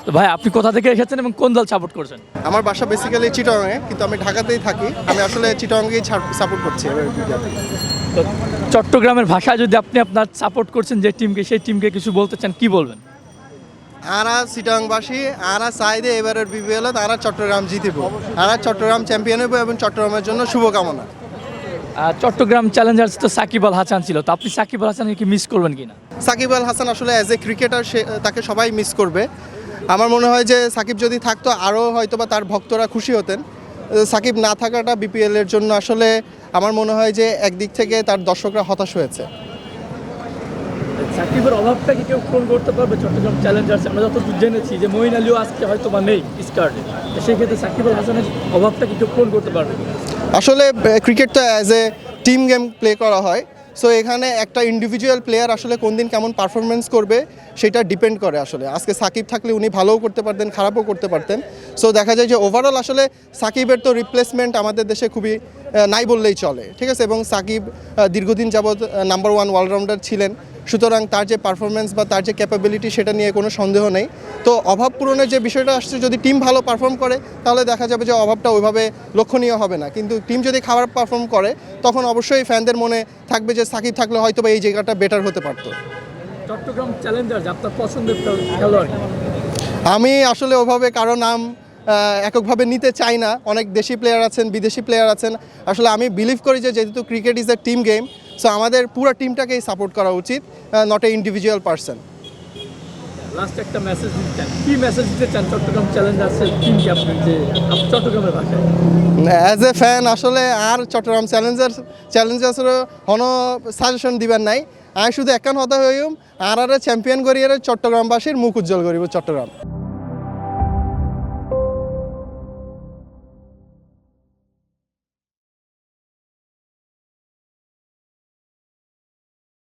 তো ভাই আপনি কোথা থেকে এসেছেন এবং কোন দল সাপোর্ট করছেন? আমার বাসা বেসিক্যালি চিটাগাংয়ে, কিন্তু আমি ঢাকাতেই থাকি। আমি আসলে চিটাগাংকেই সাপোর্ট করছি এবার বিপিএলে। তো চট্টগ্রামের ভাষায় যদি আপনি আপনার সাপোর্ট করছেন যে টিমকে, সেই টিমকে কিছু বলতে চান, কি বলবেন? আরা চিটাগাংবাসী, আরা চাই যে এবারের বিপিএলে তারা চট্টগ্রাম জিতিব, আরা চট্টগ্রাম চ্যাম্পিয়ন হবে এবং চট্টগ্রামের জন্য শুভকামনা। চট্টগ্রাম চ্যালেঞ্জার্স তো সাকিব আল হাসান ছিল, তো আপনি সাকিব আল হাসানকে কি মিস করবেন কিনা? সাকিব আল হাসান আসলে অ্যাজ এ ক্রিকেটার তাকে সবাই মিস করবে। আমার মনে হয় যে সাকিব যদি থাকতো আরও হয়তোবা তার ভক্তরা খুশি হতেন। সাকিব না থাকাটা বিপিএলের জন্য আসলে আমার মনে হয় যে একদিক থেকে তার দর্শকরা হতাশ হয়েছে। সাকিবের অভাবটা কি কেউ পূরণ করতে পারবে চট্টগ্রাম চ্যালেঞ্জার্স? আমরা যতদূর জেনেছি যে মঈন আলীও আজকে হয়তো বা নেই স্কার্ডে, তো সেই ক্ষেত্রে সাকিব আল হাসানের অভাবটা কি কেউ পূরণ করতে পারবে? আসলে ক্রিকেট তো as a team game play করা হয়। সো এখানে একটা ইন্ডিভিজুয়াল প্লেয়ার আসলে কোন দিন কেমন পারফরমেন্স করবে সেটা ডিপেন্ড করে। আসলে আজকে সাকিব থাকলে উনি ভালোও করতে পারতেন, খারাপও করতে পারতেন। সো দেখা যায় যে ওভারঅল আসলে সাকিবের তো রিপ্লেসমেন্ট আমাদের দেশে খুবই নাই বললেই চলে, ঠিক আছে। এবং সাকিব দীর্ঘদিন যাবৎ নাম্বার 1 অলরাউন্ডার ছিলেন, সুতরাং তার যে পারফরমেন্স বা তার যে ক্যাপাবিলিটি সেটা নিয়ে কোনো সন্দেহ নেই। তো অভাব পূরণের যে বিষয়টা আসছে, যদি টিম ভালো পারফর্ম করে তাহলে দেখা যাবে যে অভাবটা ওইভাবে লক্ষণীয় হবে না। কিন্তু টিম যদি খারাপ পারফর্ম করে তখন অবশ্যই ফ্যানদের মনে থাকবে যে সাকিব থাকলে হয়তো বা এই জায়গাটা বেটার হতে পারতো। চট্টগ্রাম চ্যালেঞ্জার্স আপনার পছন্দের খেলোয়াড়? আমি আসলে ওভাবে কারো নাম এককভাবে নিতে চাই না। অনেক দেশি প্লেয়ার আছেন, বিদেশি প্লেয়ার আছেন। আসলে আমি বিলিভ করি যে যেহেতু cricket is a team game, so আমাদের পুরো টিমটাকেই সাপোর্ট করা উচিত, not a individual person. Last একটা মেসেজ দিতে চান, কি মেসেজ দিতে চান চট্টগ্রাম চ্যালেঞ্জার্সের টিমকে আপনি, যে চট্টগ্রামের ভাষায়? অ্যাজ এ ফ্যান আসলে আর চট্টগ্রাম চ্যালেঞ্জার্সেরও কোনো সাজেশন দিবেন নাই। আমি শুধু একখান হতা হইম আর চ্যাম্পিয়ন করিয়ে চট্টগ্রামবাসীর মুখ উজ্জ্বল করিব চট্টগ্রাম।